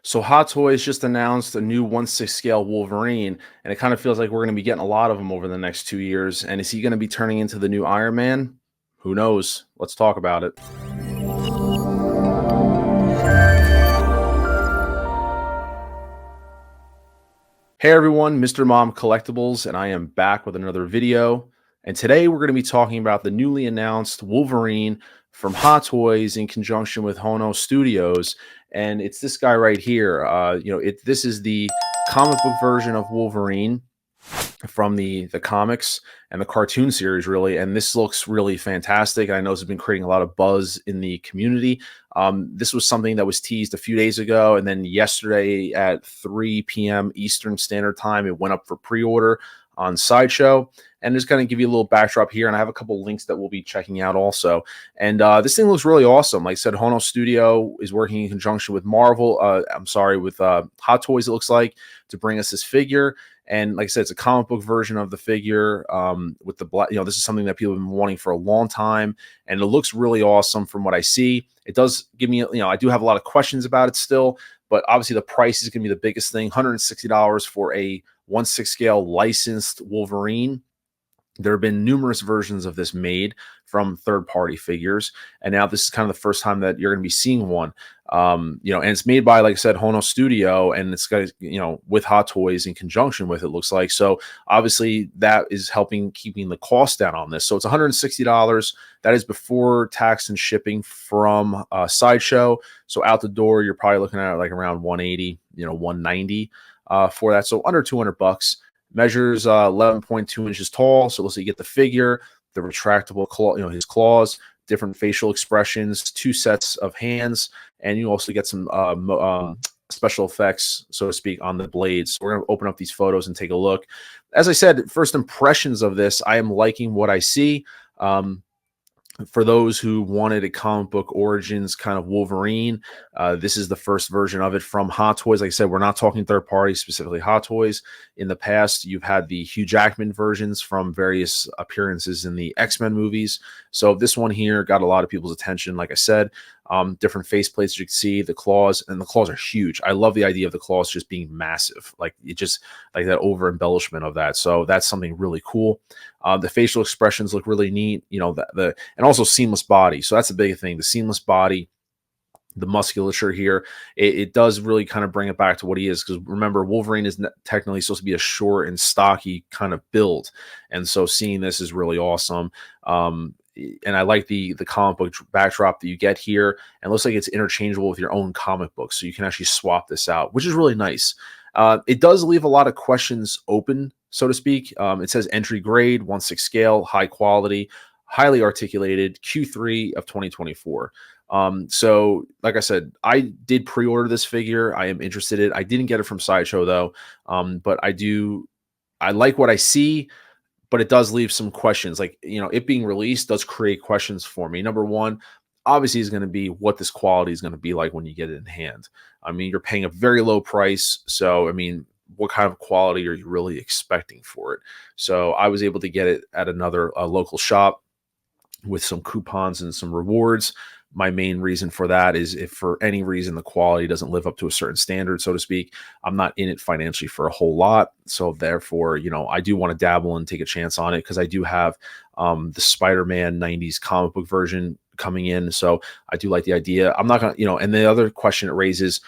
So Hot Toys just announced a new 1/6 scale Wolverine, and it kind of feels like we're going to be getting a lot of them over the next 2 years. And is he going to be turning into the new Iron Man? Who knows? Let's talk about it. Hey everyone, Mr. Mom Collectibles, and I am back with another video. And today we're going to be talking about the newly announced Wolverine from Hot Toys in conjunction with HONO Studios. And it's this guy right here. This is the comic book version of Wolverine from the comics and the cartoon series, really. And this looks really fantastic. I know it's been creating a lot of buzz in the community. This was something that was teased a few days ago, and then yesterday at 3 p.m. Eastern Standard Time, it went up for pre-order on Sideshow. And just going to give you a little backdrop here, and I have a couple links that we'll be checking out also. And this thing looks really awesome. Like I said, HONO Studio is working in conjunction with with Hot Toys, it looks like, to bring us this figure. And like I said, it's a comic book version of the figure with the black. This is something that people have been wanting for a long time, and it looks really awesome from what I see. It does give me, I do have a lot of questions about it still, but obviously the price is going to be the biggest thing. $160 for a 1/6 scale licensed Wolverine. There have been numerous versions of this made from third-party figures, and now this is kind of the first time that you're going to be seeing one. And it's made by, like I said, HONO Studio, and it's got, with Hot Toys in conjunction with it, looks like. So obviously that is helping keeping the cost down on this. So it's $160. That is before tax and shipping from Sideshow. So out the door, you're probably looking at like around 180, 190 for that. So under 200 bucks. Measures 11.2 inches tall. So let's say you get the figure, the retractable claw, his claws, different facial expressions, 2 sets of hands, and you also get some special effects, so to speak, on the blades. So we're going to open up these photos and take a look. As I said, first impressions of this, I am liking what I see. For those who wanted a comic book origins kind of Wolverine, this is the first version of it from Hot Toys. Like I said, we're not talking third party, specifically Hot Toys. In the past, you've had the Hugh Jackman versions from various appearances in the X-Men movies. So this one here got a lot of people's attention. Like I said, different face plates you can see, the claws, and the claws are huge. I love the idea of the claws just being massive, like it just like that over embellishment of that. So that's something really cool. The facial expressions look really neat, and also seamless body. So that's a big thing. The seamless body, the musculature here, it does really kind of bring it back to what he is. Because remember, Wolverine is technically supposed to be a short and stocky kind of build, and so seeing this is really awesome. And I like the comic book backdrop that you get here, and it looks like it's interchangeable with your own comic book, so you can actually swap this out, which is really nice. It does leave a lot of questions open, so to speak. It says entry grade, 1/6 scale, high quality, highly articulated, Q3 of 2024. So like I said, I did pre-order this figure. I am interested in it. I didn't get it from Sideshow though. But I like what I see, but it does leave some questions. Like, it being released does create questions for me. Number one, obviously, is going to be what this quality is going to be like when you get it in hand. I mean, you're paying a very low price. So, I mean, what kind of quality are you really expecting for it? So I was able to get it at another local shop with some coupons and some rewards. My main reason for that is if for any reason the quality doesn't live up to a certain standard, so to speak, I'm not in it financially for a whole lot. So therefore, I do want to dabble and take a chance on it because I do have the Spider-Man 90s comic book version coming in. So I do like the idea. I'm not going to, and the other question it raises,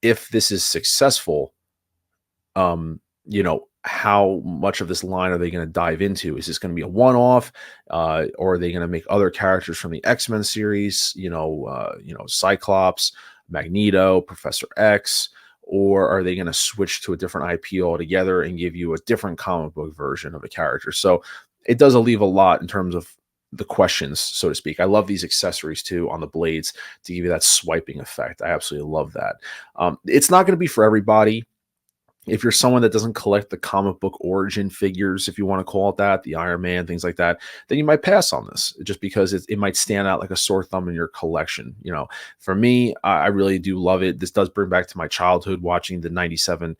if this is successful, how much of this line are they going to dive into? Is this going to be a one-off, or are they going to make other characters from the X-Men series? Cyclops, Magneto, Professor X, or are they going to switch to a different IP altogether and give you a different comic book version of a character? So it does leave a lot in terms of the questions, so to speak. I love these accessories too on the blades to give you that swiping effect. I absolutely love that. It's not going to be for everybody. If you're someone that doesn't collect the comic book origin figures, if you want to call it that, the Iron Man, things like that, then you might pass on this just because it might stand out like a sore thumb in your collection. For me, I really do love it. This does bring back to my childhood watching the 97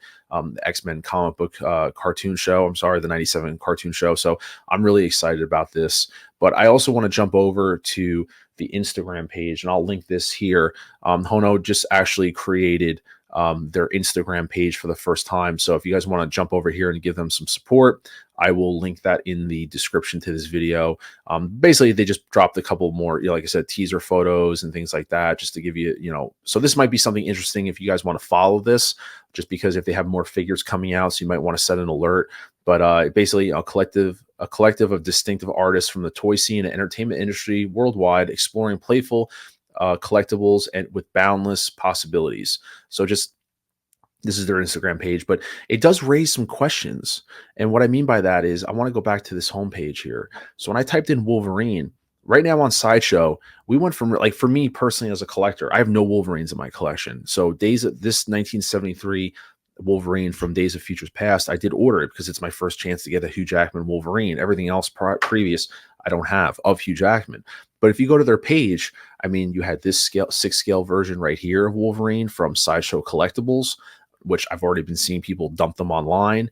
X-Men comic book cartoon show. I'm sorry, the 97 cartoon show. So I'm really excited about this. But I also want to jump over to the Instagram page, and I'll link this here. HONO just actually created their Instagram page for the first time. So if you guys want to jump over here and give them some support, I will link that in the description to this video. Basically, they just dropped a couple more, like I said, teaser photos and things like that, just to give you, so this might be something interesting if you guys want to follow this, just because if they have more figures coming out, so you might want to set an alert. But basically, a collective of distinctive artists from the toy scene and entertainment industry worldwide, exploring playful collectibles and with boundless possibilities. So just this is their Instagram page, but it does raise some questions. And what I mean by that is I want to go back to this homepage here. So when I typed in Wolverine, right now on Sideshow, we went from, like, for me personally as a collector, I have no Wolverines in my collection. So this 1973 Wolverine from Days of Futures Past, I did order it because it's my first chance to get a Hugh Jackman Wolverine. Everything else previous I don't have of Hugh Jackman. But if you go to their page, I mean, you had this 6-scale version right here of Wolverine from Sideshow Collectibles, which I've already been seeing people dump them online.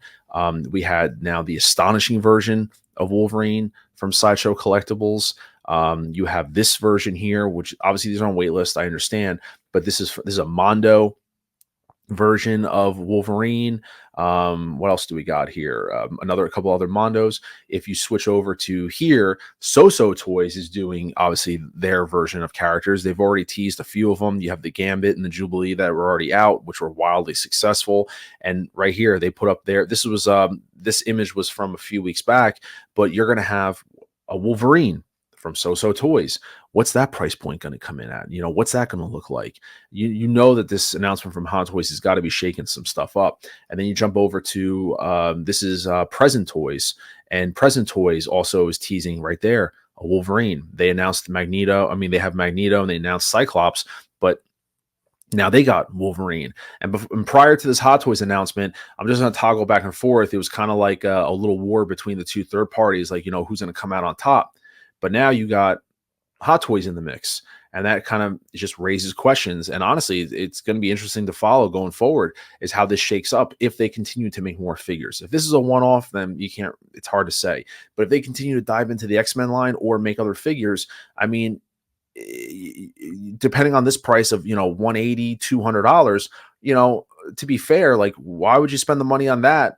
We had now the astonishing version of Wolverine from Sideshow Collectibles. You have this version here, which obviously these are on waitlist, I understand, but this is a Mondo version of Wolverine. What else do we got here? A couple other Mondos. If you switch over to here, So Toys is doing obviously their version of characters. They've already teased a few of them. You have the Gambit and the Jubilee that were already out, which were wildly successful. And right here, they put up there. This image was from a few weeks back, but you're gonna have a Wolverine from So Toys. What's that price point going to come in at? What's that going to look like? You know that this announcement from HONO Toys has got to be shaking some stuff up. And then you jump over to this is Present Toys, and Present Toys also is teasing right there a Wolverine. They announced Magneto. I mean, they have Magneto and they announced Cyclops, but now they got Wolverine. And prior to this Hot Toys announcement, I'm just going to toggle back and forth. It was kind of like a little war between the two third parties, like, who's going to come out on top. But now you got Hot Toys in the mix, and that kind of just raises questions. And honestly, it's going to be interesting to follow going forward is how this shakes up if they continue to make more figures. If this is a one-off, then it's hard to say. But if they continue to dive into the X-Men line or make other figures, I mean, depending on this price of, $180, $200, to be fair, like, why would you spend the money on that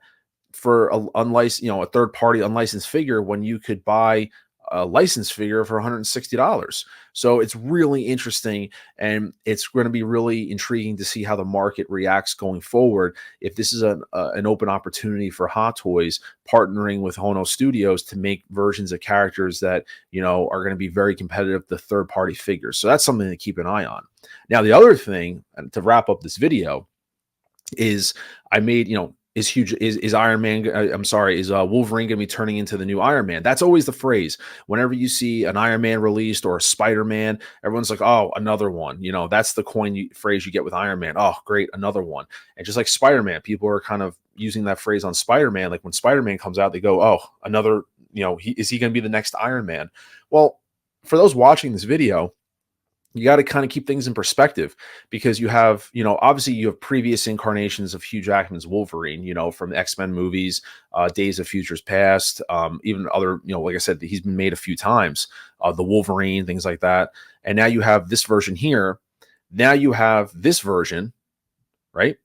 for a third party unlicensed figure when you could buy a licensed figure for $160? So it's really interesting, and it's going to be really intriguing to see how the market reacts going forward. If this is an open opportunity for Hot Toys partnering with HONO Studios to make versions of characters that, are going to be very competitive to third party figures. So that's something to keep an eye on. Now, the other thing, and to wrap up this video, is I made, is Iron Man, is Wolverine going to be turning into the new Iron Man? That's always the phrase. Whenever you see an Iron Man released or a Spider-Man, everyone's like, oh, another one. That's the phrase you get with Iron Man. Oh, great, another one. And just like Spider-Man, people are kind of using that phrase on Spider-Man. Like when Spider-Man comes out, they go, oh, another, is he going to be the next Iron Man? Well, for those watching this video, you got to kind of keep things in perspective, because you have, obviously you have previous incarnations of Hugh Jackman's Wolverine, from the X-Men movies, Days of Futures Past, even other, like I said, he's been made a few times, the Wolverine, things like that. And now you have this version here. Now you have this version, right?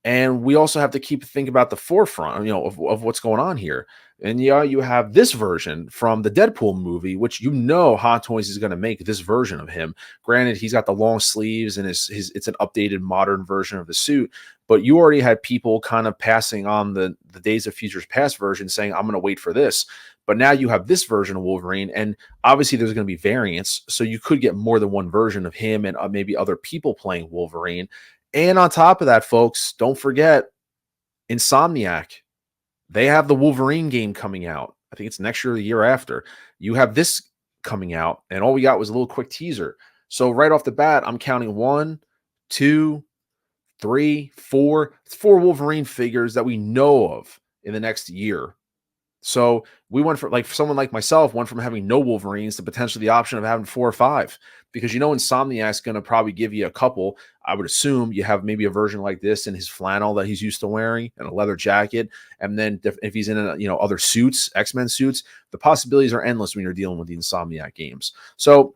And we also have to think about the forefront, of what's going on here. And yeah, you have this version from the Deadpool movie, which Hot Toys is going to make this version of him. Granted, he's got the long sleeves and it's an updated modern version of the suit, but you already had people kind of passing on the Days of Futures Past version saying, I'm going to wait for this. But now you have this version of Wolverine, and obviously there's going to be variants, so you could get more than one version of him and maybe other people playing Wolverine. And on top of that, folks, don't forget Insomniac. They have the Wolverine game coming out. I think it's next year or the year after. You have this coming out, and all we got was a little quick teaser. So right off the bat, I'm counting 1, 2, 3, 4. It's 4 Wolverine figures that we know of in the next year. So we went for, like, for someone like myself, went from having no Wolverines to potentially the option of having 4 or 5, because Insomniac's going to probably give you a couple. I would assume you have maybe a version like this in his flannel that he's used to wearing and a leather jacket. And then if he's in other suits, X-Men suits, the possibilities are endless when you're dealing with the Insomniac games. So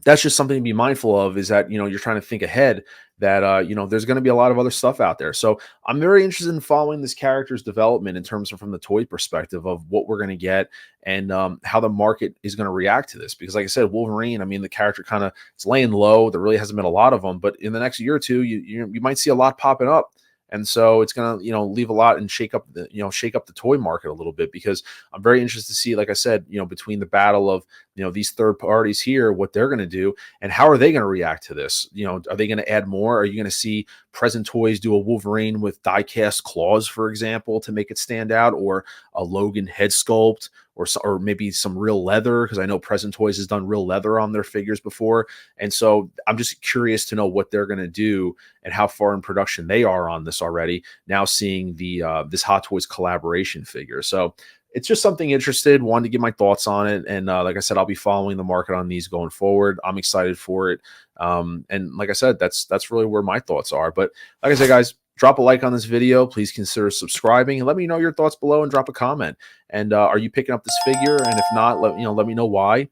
that's just something to be mindful of, is that, you're trying to think ahead, that, there's going to be a lot of other stuff out there. So I'm very interested in following this character's development in terms of, from the toy perspective, of what we're going to get, and how the market is going to react to this. Because like I said, Wolverine, I mean, the character kind of, it's laying low. There really hasn't been a lot of them, but in the next year or two, you might see a lot popping up. And so it's gonna, leave a lot and shake up the toy market a little bit, because I'm very interested to see, like I said, between the battle of, these third parties here, what they're going to do, and how are they going to react to this. Are they going to add more? Are you going to see present toys do a Wolverine with die cast claws, for example, to make it stand out, or a Logan head sculpt, or maybe some real leather? Because I know present toys has done real leather on their figures before. And so I'm just curious to know what they're going to do, and how far in production they are on this already, now seeing the this Hot Toys collaboration figure. So it's just something interested. Wanted to get my thoughts on it, and like I said, I'll be following the market on these going forward. I'm excited for it, and like I said, that's really where my thoughts are. But like I said, guys, drop a like on this video. Please consider subscribing, and let me know your thoughts below, and drop a comment. And are you picking up this figure? And if not, let me know why.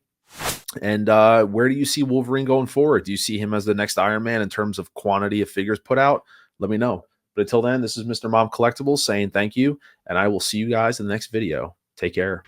And where do you see Wolverine going forward? Do you see him as the next Iron Man in terms of quantity of figures put out? Let me know. But until then, this is Mr. Mom Collectibles saying thank you, and I will see you guys in the next video. Take care.